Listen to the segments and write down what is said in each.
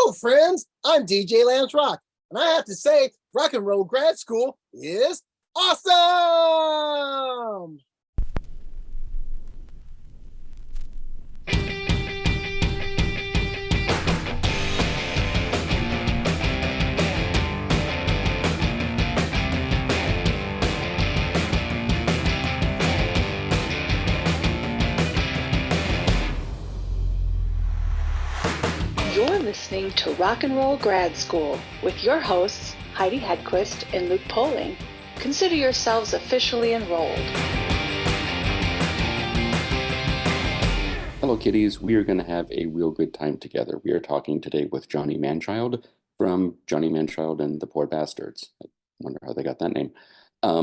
Hello, friends. I'm DJ Lance Rock, and I have to say, Rock and Roll Grad School is awesome! You're listening to Rock and Roll Grad School with your hosts, Heidi Hedquist and Luke Poling. Consider yourselves officially enrolled. Hello, kiddies. We are going to have a real good time together. We are talking today with Johnny Manchild from Johnny Manchild and the Poor Bastards. I wonder how they got that name.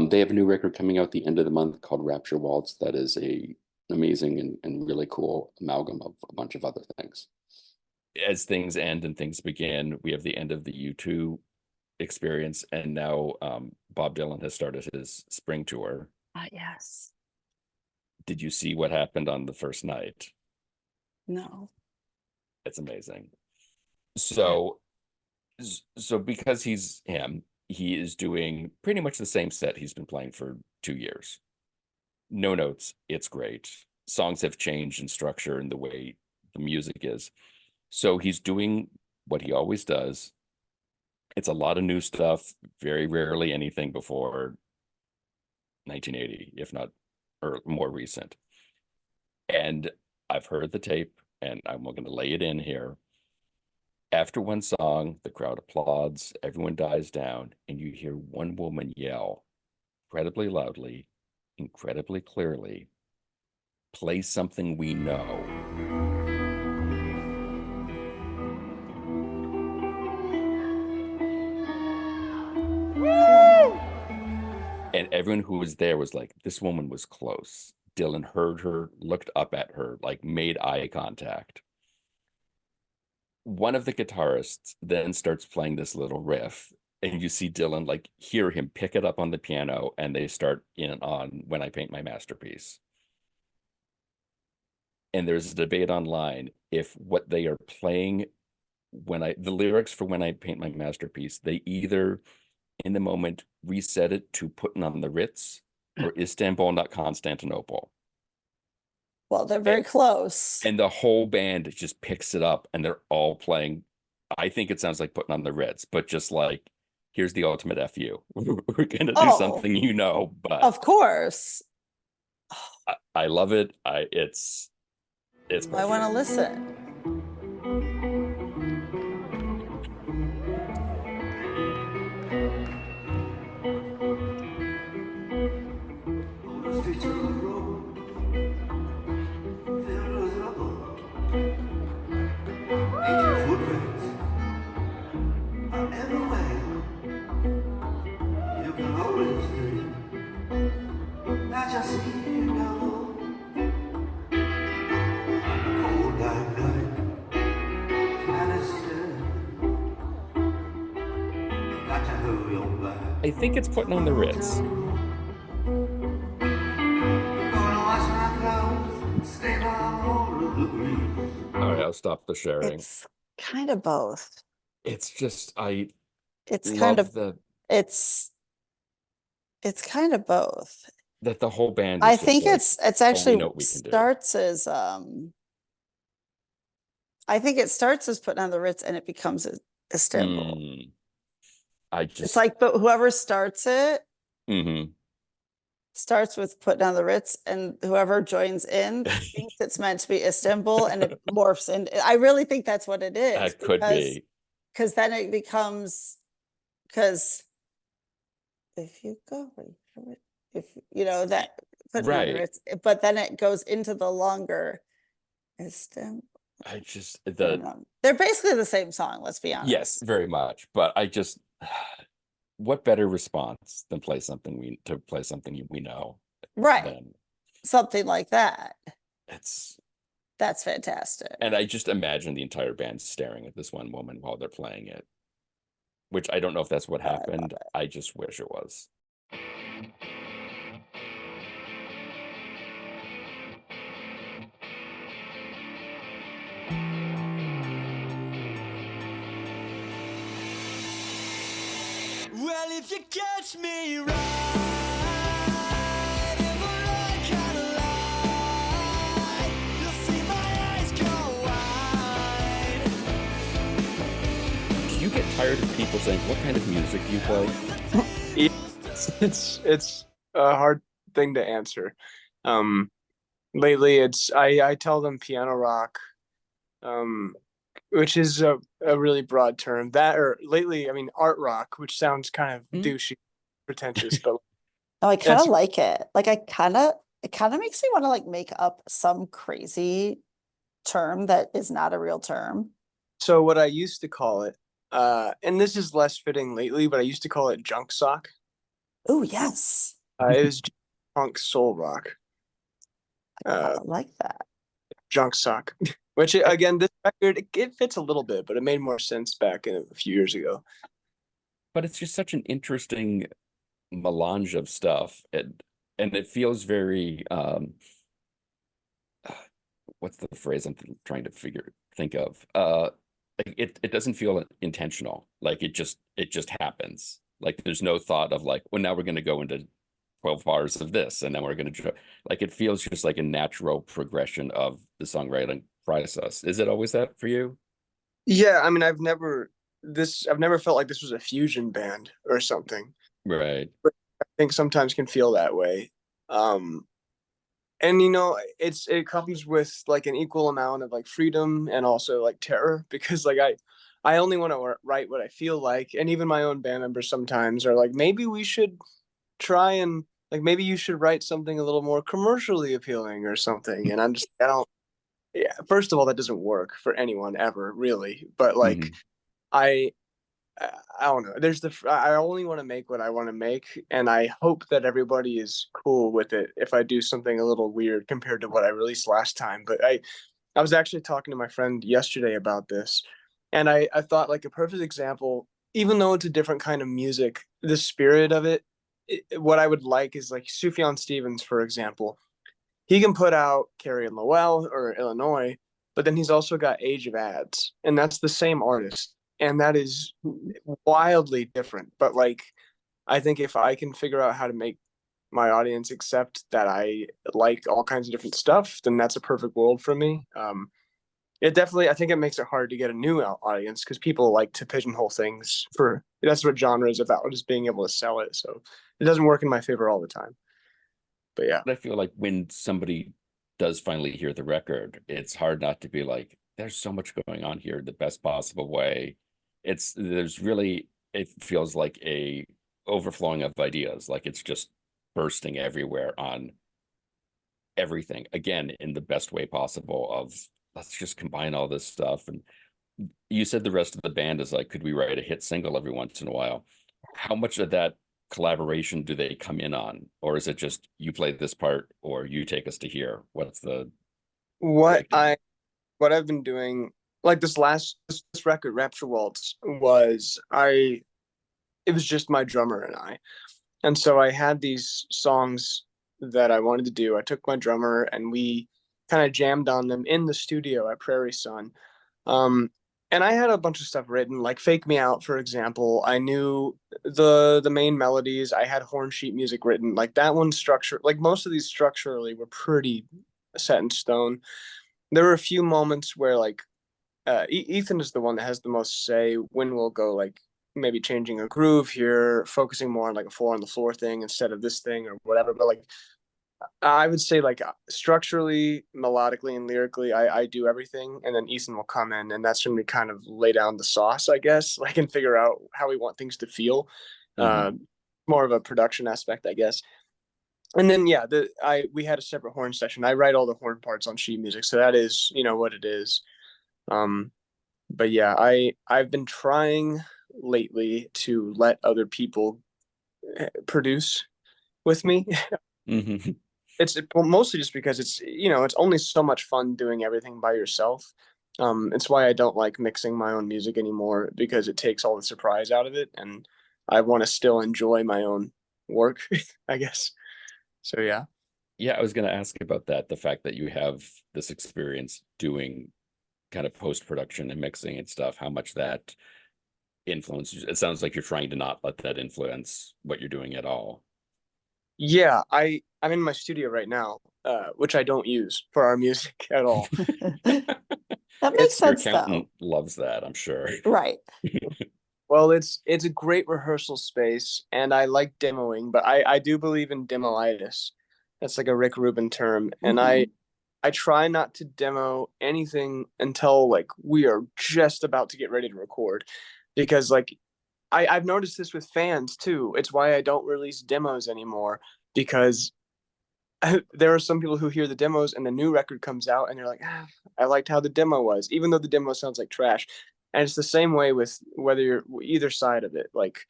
They have a new record coming out the end of the month called Rapture Waltz. That is a amazing and really cool amalgam of a bunch of other things. As things end and things begin, we have the end of the U2 experience, and now Bob Dylan has started his spring tour. Yes. Did you see what happened on the first night? No. It's amazing. So because he's him, he is doing pretty much the same set he's been playing for 2 years. No notes. It's great. Songs have changed in structure and the way the music is. So he's doing what he always does. It's a lot of new stuff, very rarely anything before 1980, if not or more recent. And I've heard the tape, and I'm going to lay it in here. After one song, the crowd applauds, everyone dies down, and you hear one woman yell incredibly loudly, incredibly clearly, "Play something we know." And everyone who was there was like, this woman was close. Dylan heard her, looked up at her, like made eye contact. One of the guitarists then starts playing this little riff, and you see Dylan like hear him pick it up on the piano, and they start in on When I Paint My Masterpiece. And there's a debate online if what they are playing the lyrics for When I Paint My Masterpiece, they either in the moment reset it to Putting on the Ritz or Istanbul, Not Constantinople. Well, they're very close. And the whole band just picks it up, and they're all playing. I think it sounds like Putting on the Ritz, but just like, here's the ultimate FU. We're gonna do something, but of course. I love it. It's perfect. I want to listen. I think it's Putting on the Ritz. All right, I'll stop the sharing. It's kind of both. It's just It's love kind of the it's kind of both. that the whole band. I is just think like, it's actually we know what we can do. starts as I think it starts as Putting on the Ritz, and it becomes Istanbul. It's like, but whoever starts it starts with Putting on the Ritz, and whoever joins in thinks it's meant to be Istanbul, and it morphs. And I really think that's what it is. That could be. Because then it becomes, because if you go, if you know that Putting on the Ritz, but then it goes into the longer Istanbul. They're basically the same song, let's be honest. Yes, very much. But what better response than play something we know? Right. Something like that. That's fantastic. And I just imagine the entire band staring at this one woman while they're playing it, which I don't know if that's what happened. I just wish it was. Well, if you catch me right in the right kind of light, you'll see my eyes go wide. Do you get tired of people saying, what kind of music do you play? It's a hard thing to answer. Lately I tell them piano rock, which is a really broad term. That, or lately, I mean, art rock, which sounds kind of douchey, pretentious, but No, I kind That's- of like it. Like it kind of makes me want to like make up some crazy term that is not a real term. so what I used to call it, and this is less fitting lately, but I used to call it junk sock. Oh, yes. It was punk soul rock, I like that. junk sock. Which again, this record it fits a little bit, but it made more sense back a few years ago. But it's just such an interesting melange of stuff, and it feels very what's the phrase I'm trying to think of? Like it doesn't feel intentional. Like it just happens. Like there's no thought of like, well, now we're going to go into 12 bars of this, and then we're going to like it feels just like a natural progression of the songwriting process. Is it always that for you? Yeah, I mean, I've never felt like this was a fusion band or something. Right. I think sometimes can feel that way. And it comes with like an equal amount of like freedom and also like terror, because like I only want to write what I feel like, and even my own band members sometimes are like, maybe we should try and like maybe you should write something a little more commercially appealing or something. And I don't. Yeah, first of all, that doesn't work for anyone ever, really. But like, I don't know. I only want to make what I want to make, and I hope that everybody is cool with it if I do something a little weird compared to what I released last time. But I was actually talking to my friend yesterday about this, and I thought like a perfect example, even though it's a different kind of music, the spirit of it, what I would like is like Sufjan Stevens, for example. He can put out Carrie and Lowell or Illinois, but then he's also got Age of Ads, and that's the same artist, and that is wildly different. But like, I think if I can figure out how to make my audience accept that I like all kinds of different stuff, then that's a perfect world for me. It definitely, I think it makes it hard to get a new audience because people like to pigeonhole things for, that's what genre is about, just being able to sell it. So it doesn't work in my favor all the time. But yeah. I feel like when somebody does finally hear the record, it's hard not to be like, there's so much going on here the best possible way. It feels like a overflowing of ideas, like it's just bursting everywhere on everything, again, in the best way possible of let's just combine all this stuff. And you said the rest of the band is like, could we write a hit single every once in a while? How much of that collaboration do they come in on, or is it just you play this part or you take us to here? What's the what I've been doing, like this record, Rapture Waltz, it was just my drummer and I. And so I had these songs that I wanted to do. I took my drummer and we kind of jammed on them in the studio at Prairie Sun. And I had a bunch of stuff written, like Fake Me Out, for example. I knew the main melodies. I had horn sheet music written. Like that one structure, like most of these structurally were pretty set in stone. There were a few moments where like Ethan is the one that has the most say when we'll go like maybe changing a groove here, focusing more on like a 4 on the floor thing instead of this thing or whatever. But like I would say like structurally, melodically, and lyrically, I do everything, and then Ethan will come in, and that's when we kind of lay down the sauce, I guess, like and figure out how we want things to feel. More of a production aspect, I guess. And then yeah, we had a separate horn session. I write all the horn parts on sheet music, so that is what it is. But yeah, I've been trying lately to let other people produce with me. It's mostly just because it's only so much fun doing everything by yourself. It's why I don't like mixing my own music anymore, because it takes all the surprise out of it, and I want to still enjoy my own work, I guess. So yeah. Yeah, I was going to ask about that, the fact that you have this experience doing kind of post-production and mixing and stuff, how much that influence. It sounds like you're trying to not let that influence what you're doing at all. Yeah, I'm in my studio right now, which I don't use for our music at all. That makes Your sense accountant though. loves that, I'm sure. Right. Well, it's a great rehearsal space, and I like demoing, but I do believe in demoitis. That's like a Rick Rubin term, and Mhm. I try not to demo anything until like we are just about to get ready to record, because like I've noticed this with fans too. It's why I don't release demos anymore, because there are some people who hear the demos and the new record comes out and they're like, ah, I liked how the demo was, even though the demo sounds like trash. And it's the same way with whether you're either side of it. Like,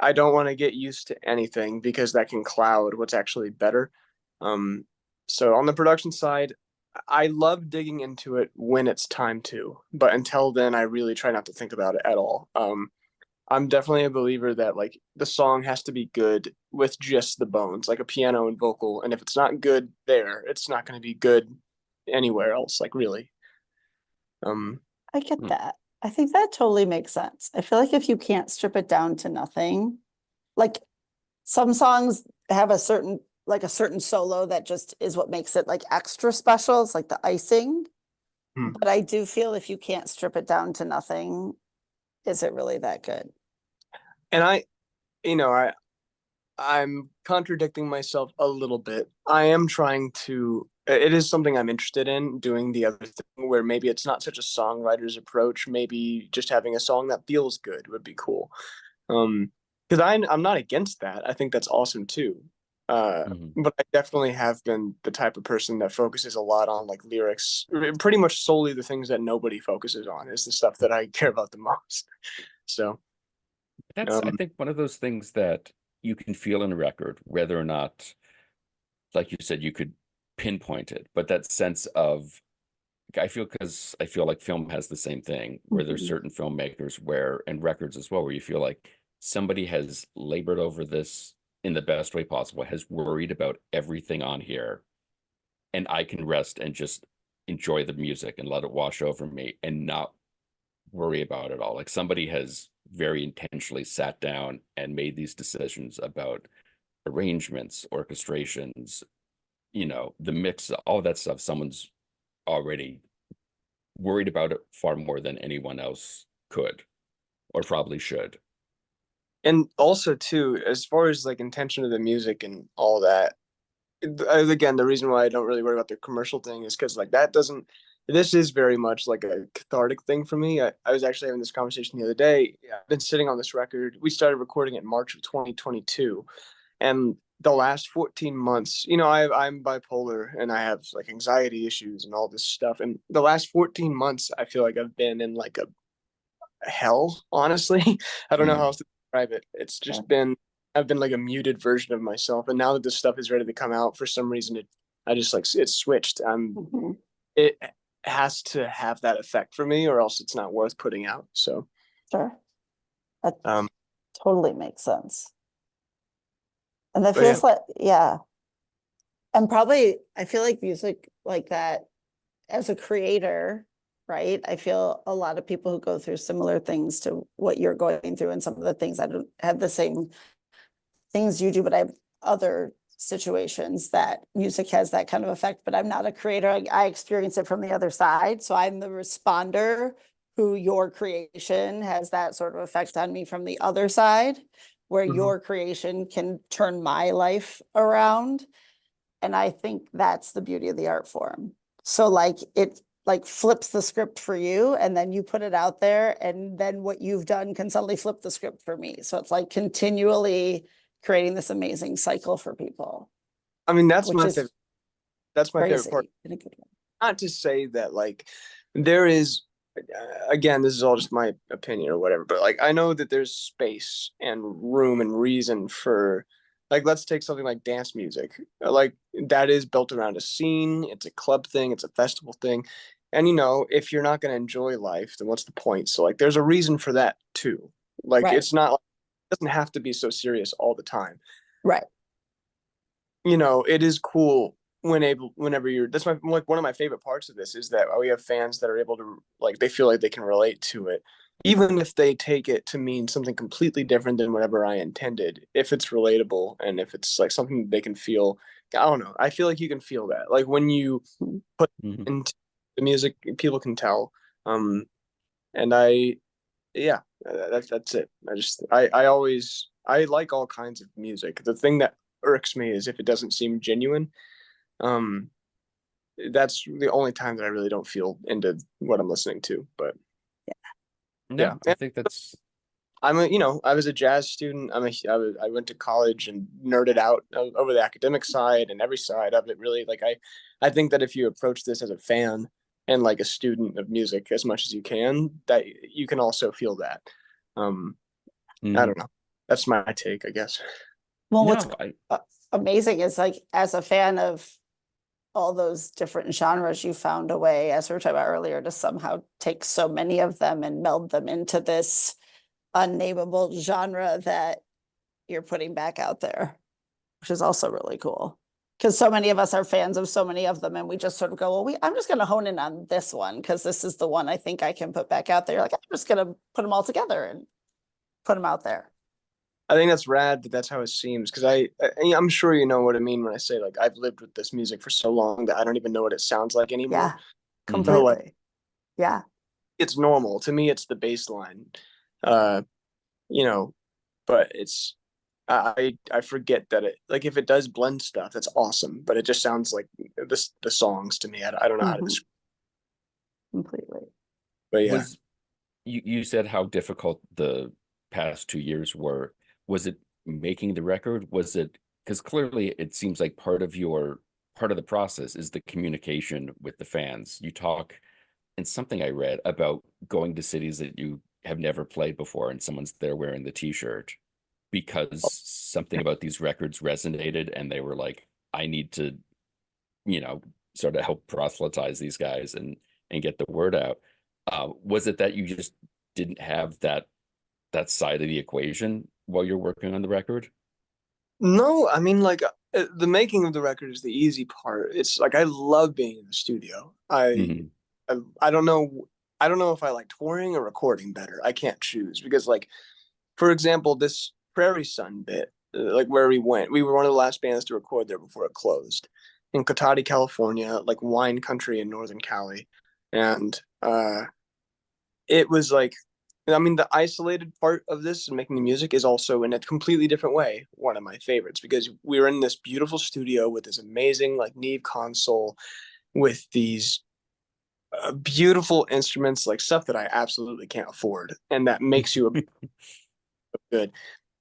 I don't want to get used to anything because that can cloud what's actually better. Um, so on the production side, I love digging into it when it's time to, but until then, I really try not to think about it at all. I'm definitely a believer that like the song has to be good with just the bones, like a piano and vocal. And if it's not good there, it's not going to be good anywhere else. Like really. I get Hmm. that. I think that totally makes sense. I feel like if you can't strip it down to nothing, like some songs have a certain solo that just is what makes it like extra special. It's like the icing. Hmm. But I do feel if you can't strip it down to nothing, is it really that good? And you know, I'm contradicting myself a little bit. I am trying to. It is something I'm interested in doing the other thing where maybe it's not such a songwriter's approach. Maybe just having a song that feels good would be cool. Because I'm not against that. I think that's awesome too. Mhm. But I definitely have been the type of person that focuses a lot on like lyrics, pretty much solely the things that nobody focuses on is the stuff that I care about the most. So, That's, I um, think, one of those things that you can feel in a record, whether or not, like you said, you could pinpoint it, but that sense of, because I feel like film has the same thing, where there's Mhm. certain filmmakers where, and records as well, where you feel like somebody has labored over this in the best way possible, has worried about everything on here, and I can rest and just enjoy the music and let it wash over me and not worry about it all. Like somebody has very intentionally sat down and made these decisions about arrangements, orchestrations, the mix, all that stuff. Someone's already worried about it far more than anyone else could or probably should. and also too, as far as like intention of the music and all that, again, the reason why I don't really worry about the commercial thing is because like that doesn't. This is very much like a cathartic thing for me. I was actually having this conversation the other day. I've been sitting on this record. We started recording it in March of 2022, and the last 14 months, I'm bipolar and I have like anxiety issues and all this stuff. And the last 14 months, I feel like I've been in like a hell, honestly. I don't know how Mm. else to describe it. It's Yeah. just been I've been like a muted version of myself, and now that this stuff is ready to come out, for some reason I just like it's switched. Mhm. It has to have that effect for me, or else it's not worth putting out. So, Sure. That um, totally makes sense. And that but yeah, feels like, yeah. And probably, I feel like music like that as a creator, right? I feel a lot of people who go through similar things to what you're going through, and some of the things I don't have the same things you do, but I have other situations that music has that kind of effect, but I'm not a creator. I experience it from the other side. So I'm the responder who your creation has that sort of effect on me from the other side, where mhm. your creation can turn my life around. And I think that's the beauty of the art form. So like it like flips the script for you, and then you put it out there, and then what you've done can suddenly flip the script for me. So it's like continually creating this amazing cycle for people, I mean which is that's my favorite part. crazy in a good way. Not to say that like there is again, this is all just my opinion or whatever, but like I know that there's space and room and reason for like let's take something like dance music. Like that is built around a scene, it's a club thing, it's a festival thing. And if you're not going to enjoy life, then what's the point? So like there's a reason for that too. Like Right, it's not like, it doesn't have to be so serious all the time. right. It is cool whenever you're that's my like one of my favorite parts of this is that we have fans that are able to like they feel like they can relate to it. even if they take it to mean something completely different than whatever I intended, if it's relatable and if it's like something that they can feel, I don't know. I feel like you can feel that. Like when you put Mhm. into the music, people can tell. And yeah, that's it. I like all kinds of music. The thing that irks me is if it doesn't seem genuine. Um, that's the only time that I really don't feel into what I'm listening to. But yeah, No, I think that's I was a jazz student. I went to college and nerded out over the academic side and every side of it. Really, like I think that if you approach this as a fan and like a student of music as much as you can, that you can also feel that. I mhm. don't know. That's my take, I guess. Well, what's No, I amazing is like as a fan of all those different genres, you found a way, as we were talking about earlier, to somehow take so many of them and meld them into this unnameable genre that you're putting back out there, which is also really cool. Because so many of us are fans of so many of them, and we just sort of go, well, I'm just going to hone in on this one because this is the one I think I can put back out there. Like, I'm just going to put them all together and put them out there. I think that's rad that that's how it seems because I'm sure you know what I mean when I say like I've lived with this music for so long that I don't even know what it sounds like anymore. Yeah, Mhm. So like completely. Yeah. it's normal to me. It's the baseline, uh, you know, but I forget that it like if it does blend stuff, that's awesome. But it just sounds like the songs to me. I don't know how to Mhm. describe. Completely. But yeah, was you said how difficult the past 2 years were. Was it making the record? Was it because clearly it seems like part of the process is the communication with the fans. You talk in something I read about going to cities that you have never played before, and someone's there wearing the T-shirt because something about these records resonated, and they were like, "I need to, you know, sort of help proselytize these guys and get the word out." Was it that you just didn't have that side of the equation while you're working on the record? no, I mean like the making of the record is the easy part. It's like I love being in the studio. Mhm. I don't know. I don't know if I like touring or recording better. I can't choose because, like, for example, this Prairie Sun bit, like where we went, we were one of the last bands to record there before it closed in Cotati, California, like wine country in Northern Cali, and it was like, I mean, the isolated part of this and making the music is also in a completely different way one of my favorites because we were in this beautiful studio with this amazing like Neve console with these beautiful instruments, like stuff that I absolutely can't afford, and that makes you a good.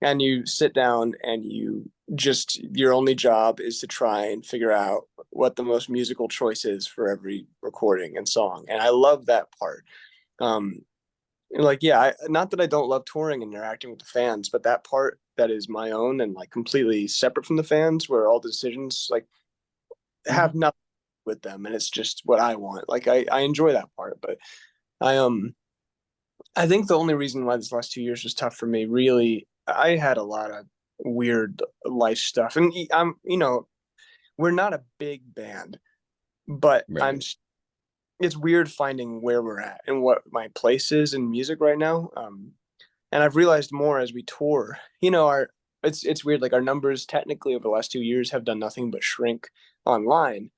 And you sit down and you just your only job is to try and figure out what the most musical choice is for every recording and song. And I love that part. Um, like yeah, not that I don't love touring and interacting with the fans, but that part that is my own and like completely separate from the fans, where all the decisions like have Mhm. nothing with them, and it's just what I want. Like I enjoy that part, but I I think the only reason why this last 2 years was tough for me, really, I had a lot of weird life stuff, and I'm we're not a big band, but Right. it's weird finding where we're at and what my place is in music right now. And I've realized more as we tour. Our it's weird. Like our numbers technically over the last 2 years have done nothing but shrink online,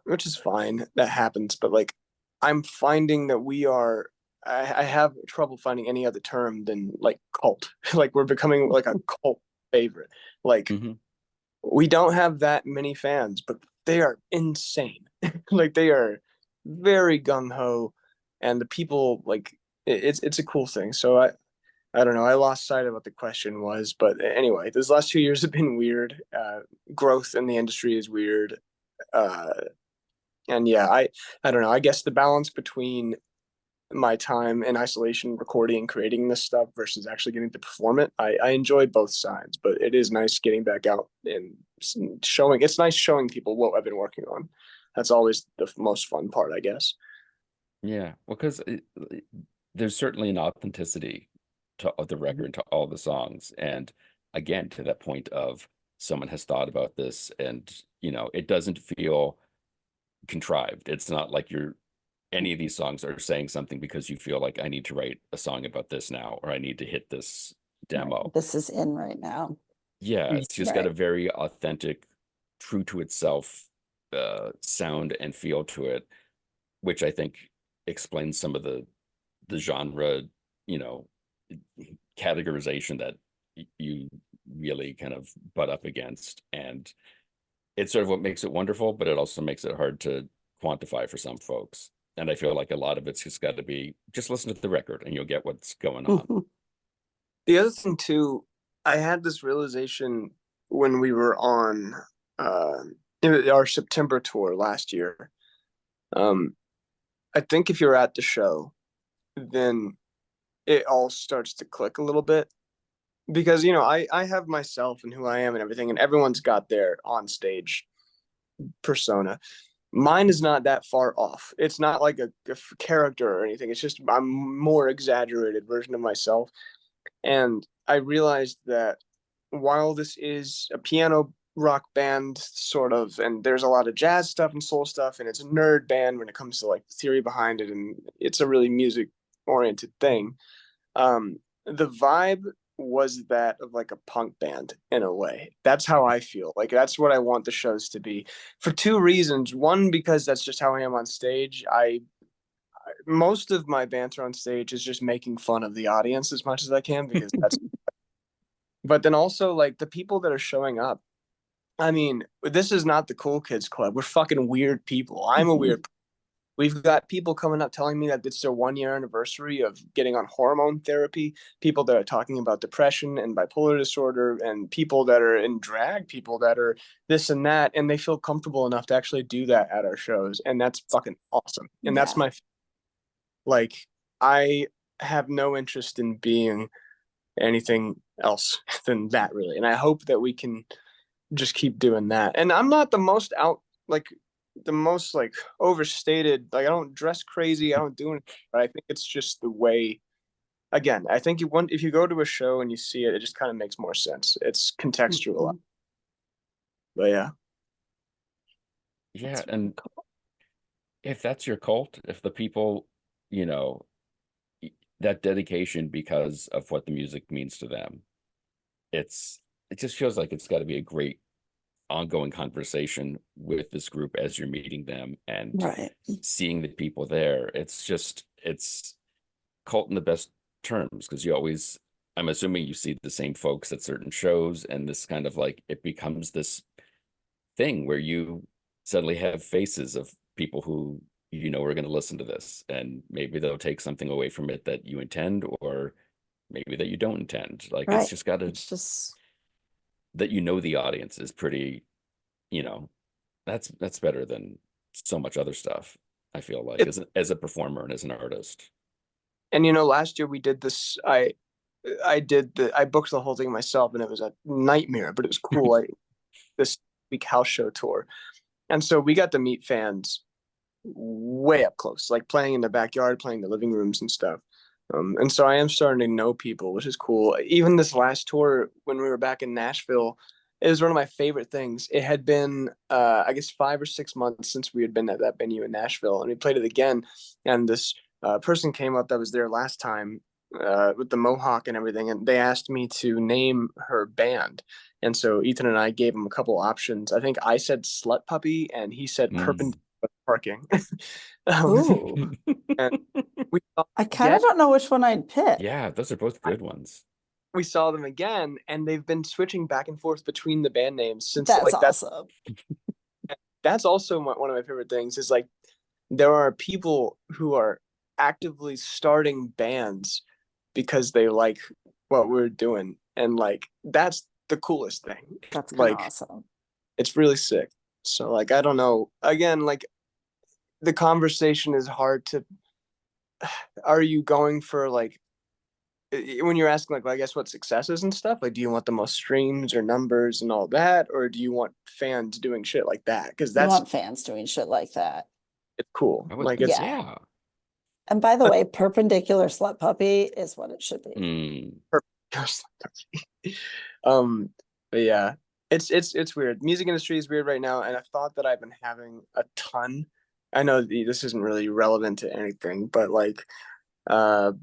which is fine. That happens. But like, I'm finding that we are. I have trouble finding any other term than like cult. Like we're becoming like a cult favorite. Like Mhm. we don't have that many fans, but they are insane. Like they are very gung ho, and the people like it's a cool thing. So I don't know. I lost sight of what the question was, but anyway, these last 2 years have been weird. Growth in the industry is weird, uh, and yeah, I don't know. I guess the balance between my time in isolation recording and creating this stuff versus actually getting to perform it, I enjoy both sides. But it is nice getting back out and showing. It's nice showing people what I've been working on. That's always the most fun part, I guess. Yeah. Well, because there's certainly an authenticity to the record, to all the songs. And again, to that point of someone has thought about this and, it doesn't feel contrived. It's not like you're any of these songs are saying something because you feel like I need to write a song about this now, or I need to hit this demo. This is in right now. Yeah, it's just got Right. a very authentic, true to itself sound and feel to it, which I think explains some of the genre, you know, categorization that you really kind of butt up against. And it's sort of what makes it wonderful, but it also makes it hard to quantify for some folks. And I feel like a lot of it's just got to be just listen to the record and you'll get what's going on. The other thing too, I had this realization when we were on our September tour last year. I think if you're at the show, then it all starts to click a little bit. Because, you know, I have myself and who I am and everything, and everyone's got their on stage persona. Mine is not that far off. It's not like a character or anything. It's just I'm more exaggerated version of myself. And I realized that while this is a piano rock band, sort of, and there's a lot of jazz stuff and soul stuff, and it's a nerd band when it comes to like the theory behind it, and it's a really music oriented thing. The vibe was that of like a punk band in a way. That's how I feel. Like that's what I want the shows to be for two reasons. One, because that's just how I am on stage. Most of my banter on stage is just making fun of the audience as much as I can because that's but then also like the people that are showing up. I mean, this is not the cool kids club. We're fucking weird people. I'm a weird. We've got people coming up telling me that it's their 1 year anniversary of getting on hormone therapy. People that are talking about depression and bipolar disorder, and people that are in drag, people that are this and that, and they feel comfortable enough to actually do that at our shows, and that's fucking awesome. And that's my like. I have no interest in being anything else than that, really, and I hope that we can just keep doing that. And I'm not the most overstated, like I don't dress crazy, I don't do anything, but I think it's just the way. Again, I think if you go to a show and you see it, it just kind of makes more sense. It's contextual. But Yeah, and if that's your cult, if the people, you know, that dedication because of what the music means to them, it just feels like it's got to be a great ongoing conversation with this group as you're meeting them and seeing the people there. It's cult in the best terms, because I'm assuming you see the same folks at certain shows, and this kind of like it becomes this thing where you suddenly have faces of people who you know are going to listen to this, and maybe they'll take something away from it that you intend, or maybe that you don't intend. Like it's just got to that you know the audience is pretty, you know, that's better than so much other stuff, I feel like, as a performer and as an artist. And you know, last year we did this. I booked the whole thing myself, and it was a nightmare, but it was cool. This week house show tour, and so we got to meet fans way up close, like playing in the backyard, playing the living rooms and stuff. And so I am starting to know people, which is cool. Even this last tour, when we were back in Nashville, it was one of my favorite things. It had been, I guess, 5 or 6 months since we had been at that venue in Nashville, and we played it again. And this person came up that was there last time with the mohawk and everything, and they asked me to name her band. And so Ethan and I gave him a couple options. I think I said Slut Puppy, and he said Perpendicular Parking. And I kind of don't know which one I'd pick. Yeah, those are both good ones. We saw them again, and they've been switching back and forth between the band names since. That's awesome. That's also one of my favorite things is like there are people who are actively starting bands because they like what we're doing, and like that's the coolest thing. That's like awesome. It's really sick. So like I don't know. Again, like the conversation is hard to. Are you going for like when you're asking like, well, I guess what successes and stuff, like do you want the most streams or numbers and all that, or do you want fans doing shit like that? Because that's you want fans doing shit like that. It's cool. Like it's yeah. And by the way, Perpendicular Slut Puppy is what it should be. But yeah, it's weird. Music industry is weird right now, and I thought that I've been having a ton I know this isn't really relevant to anything, but like, uh,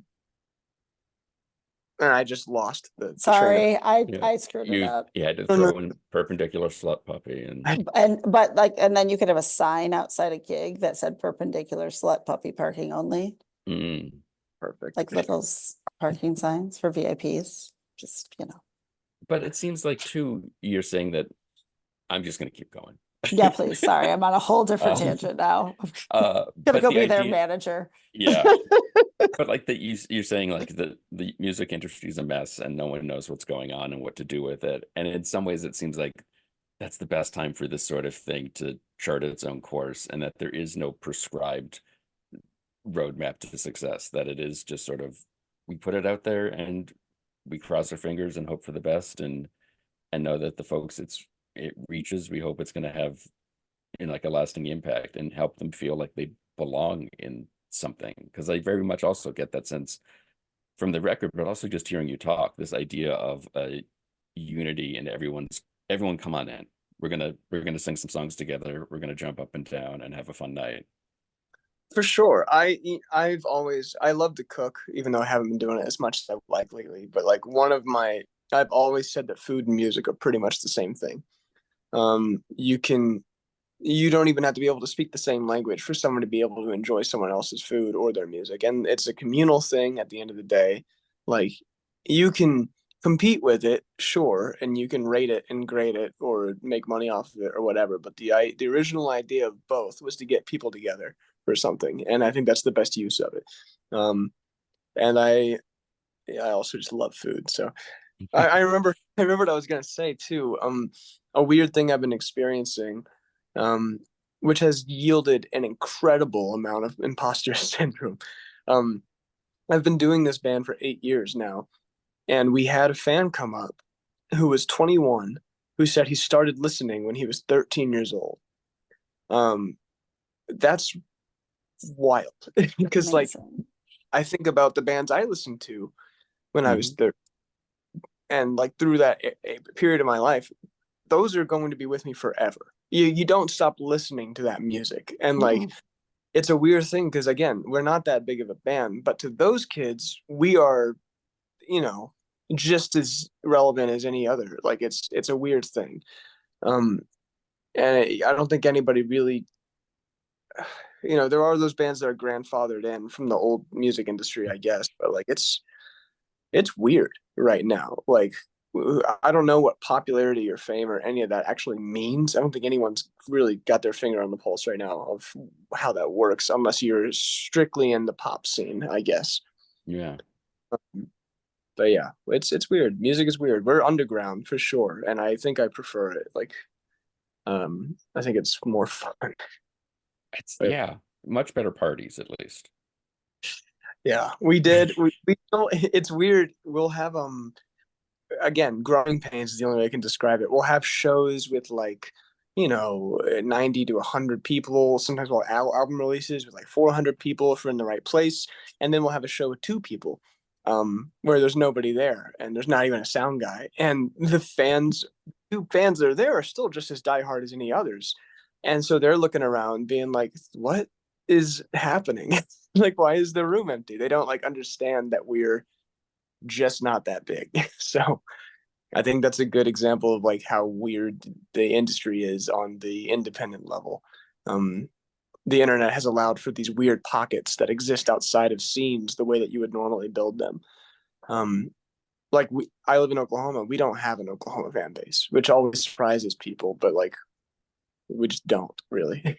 and I just lost the train of. Sorry, I Yeah. screwed it You up. had to No, no, throw in perpendicular slut puppy and And then you could have a sign outside a gig that said perpendicular slut puppy parking only, mm, perfect. like little parking signs for VIPs. Just, but it seems like too you're saying that I'm just gonna keep going. Yeah, please. Sorry, I'm on a whole different Um, tangent now. Gonna but go the be their idea, manager. yeah. But like that you're saying like the music industry is a mess and no one knows what's going on and what to do with it. And in some ways it seems like that's the best time for this sort of thing to chart its own course and that there is no prescribed roadmap to success, that it is just sort of we put it out there and we cross our fingers and hope for the best and know that the folks it reaches, we hope it's going to have like a lasting impact and help them feel like they belong in something. Because I very much also get that sense from the record, but also just hearing you talk, this idea of a unity and everyone come on in. We're gonna sing some songs together. We're gonna jump up and down and have a fun night. For sure. I love to cook, even though I haven't been doing it as much as I would like lately. But like I've always said that food and music are pretty much the same thing. You don't even have to be able to speak the same language for someone to be able to enjoy someone else's food or their music. And it's a communal thing at the end of the day. Like you can compete with it, sure, and you can rate it and grade it or make money off of it or whatever. But the original idea of both was to get people together for something. And I think that's the best use of it. And I also just love food. So I remember what I was gonna say too. A weird thing I've been experiencing, um, which has yielded an incredible amount of imposter syndrome. Um, I've been doing this band for 8 years now, and we had a fan come up who was 21, who said he started listening when he was 13 years old. That's wild because like Amazing. I think about the bands I listened to when I was Mhm. 13, and like through that a period of my life, those are going to be with me forever. You don't stop listening to that music. And like Mm-mm. it's a weird thing because again, we're not that big of a band, but to those kids, we are, you know, just as relevant as any other. Like it's a weird thing. Um I don't think anybody really, there are those bands that are grandfathered in from the old music industry, I guess, but like it's weird right now. Like I don't know what popularity or fame or any of that actually means. I don't think anyone's really got their finger on the pulse right now of how that works, unless you're strictly in the pop scene, I guess. Yeah. But yeah, it's weird. Music is weird. We're underground for sure, and I think I prefer it. Like, I think it's more fun. It's But yeah, much better parties at least. yeah, we did. We don't, it's weird. We'll have again, growing pains is the only way I can describe it. We'll have shows with like, 90 to 100 people. Sometimes we'll have album releases with like 400 people if we're in the right place. And then we'll have a show with 2 people, where there's nobody there and there's not even a sound guy. And the two fans that are there are still just as diehard as any others. And so they're looking around being like, what is happening? Like, why is the room empty? They don't like understand that we're just not that big. So I think that's a good example of like how weird the industry is on the independent level. Um, the internet has allowed for these weird pockets that exist outside of scenes the way that you would normally build them. Like I live in Oklahoma. We don't have an Oklahoma fan base, which always surprises people, but like we just don't really.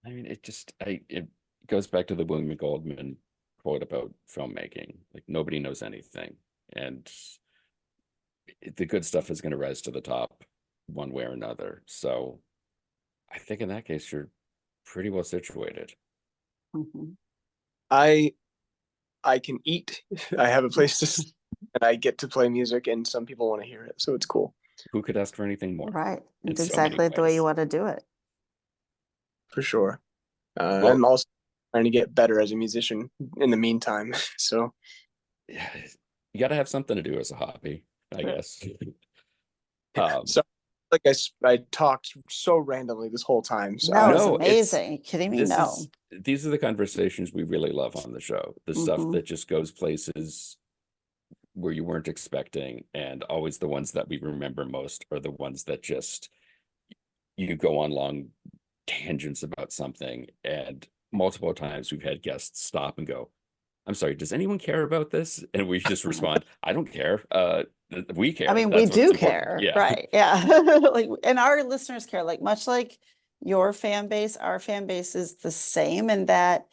I mean, it goes back to the William Goldman quote about filmmaking. Like nobody knows anything, and the good stuff is going to rise to the top one way or another. So I think in that case, you're pretty well situated. Mhm. I can eat. I have a place to sleep, and I get to play music, and some people want to hear it, so it's cool. Who could ask for anything more? Right. In It's so many exactly the way ways. you want to do it. For sure. Well, I'm also trying to get better as a musician in the meantime. So yeah, you got to have something to do as a hobby, I Sure. guess. so like I talked so randomly this whole time. So No, it's No, amazing. You kidding me? No. These are the conversations we really love on the show. The stuff Mhm. that just goes places where you weren't expecting, and always the ones that we remember most are the ones that just you go on long tangents about something, and multiple times we've had guests stop and go, I'm sorry, does anyone care about this? And we just respond, I don't care. We care. I mean, we That's what's do important. care, Yeah. right? Yeah. Like, and our listeners care, like much like your fan base, our fan base is the same in that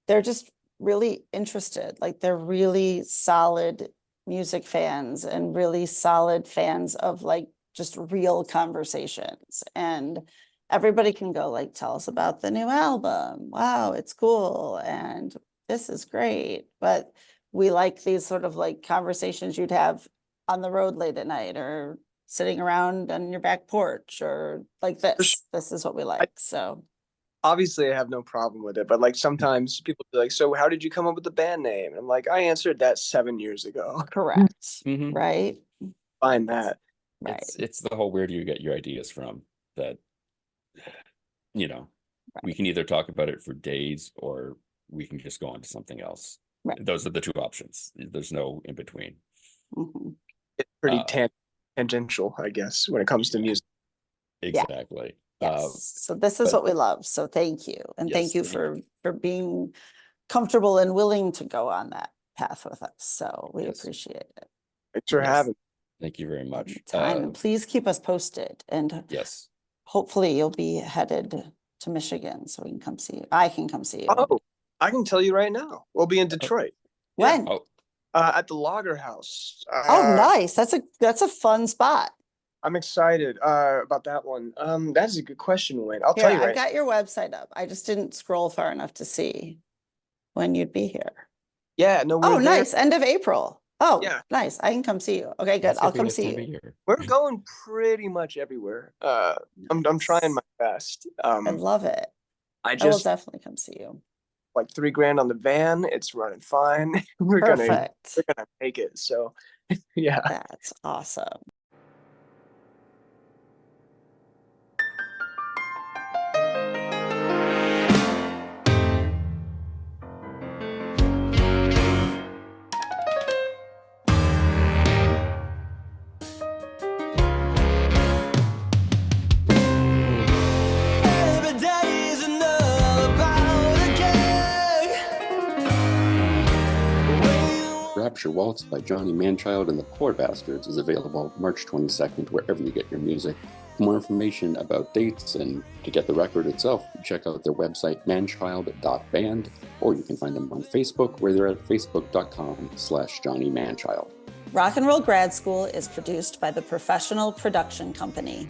they're just really interested. Like they're really solid music fans and really solid fans of like just real conversations. And everybody can go like, tell us about the new album. Wow, it's cool. And this is great. But we like these sort of like conversations you'd have on the road late at night or sitting around on your back porch or like this. This is what we like. So obviously I have no problem with it, but like sometimes people be like, so how did you come up with the band name? And I'm like, I answered that 7 years ago. correct. Mhm. Right. Find that. Right. It's the whole where do you get your ideas from that, we Right. can either talk about it for days or we can just go on to something else. Right. Those are the two options. There's no in between. Mhm. It's pretty Uh, tangential, I guess, when it comes to music. Exactly. Yes. So this is but- what we love. So thank you. And thank Yes, you thank for being comfortable and willing to go on that path with us. So we Yes. appreciate it. Thanks for Yes. having me. Thank you very much. Time. And please keep us posted. And Yes. hopefully you'll be headed to Michigan so we can come see you. I can come see you. Oh, I can tell you right now. We'll be in Detroit When? Oh, at the Lager House. Oh, nice. That's a fun spot. I'm excited about that one. That's a good question, Wayne. I'll tell Here, you I've right. got your website up. I just didn't scroll far enough to see when you'd be here. Yeah, no, Oh, we're there. nice. End of April. Oh, Yeah. nice. I can come see you. Okay, good. that's I'll gonna be come that see time of you. year. We're going pretty much everywhere. I'm trying my best. I love it. I I will just definitely come see you. like $3,000 on the van. It's running fine. we're gonna Perfect. make it. So yeah. That's awesome. Every day is another about a gag. Rapture Waltz by Johnny Manchild and the Poor Bastards is available March 22nd wherever you get your music. For more information about dates and to get the record itself, check out their website manchild.band, or you can find them on Facebook where they're at facebook.com/Johnny Manchild. Rock and Roll Grad School is produced by the Professional Production Company.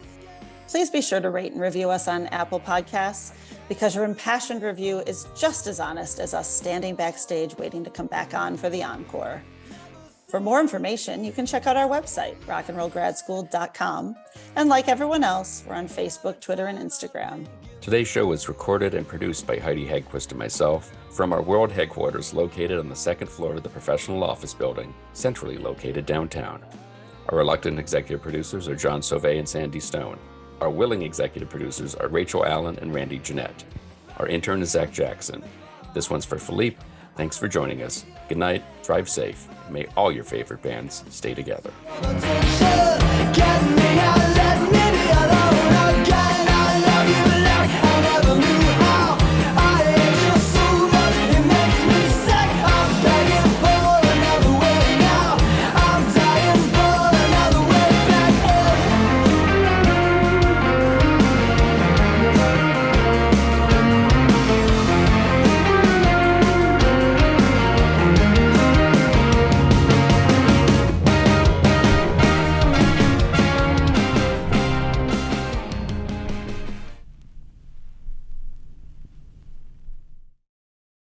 Please be sure to rate and review us on Apple Podcasts because your impassioned review is just as honest as us standing backstage waiting to come back on for the encore. For more information, you can check out our website, rockandrollgradschool.com. And like everyone else, we're on Facebook, Twitter, and Instagram. Today's show was recorded and produced by Heidi Hagquist and myself from our world headquarters located on the second floor of the professional office building, centrally located downtown. Our reluctant executive producers are John Sauvé and Sandy Stone. Our willing executive producers are Rachel Allen and Randy Jeanette. Our intern is Zach Jackson. This one's for Philippe. Thanks for joining us. Good night, drive safe, and may all your favorite bands stay together. Attention.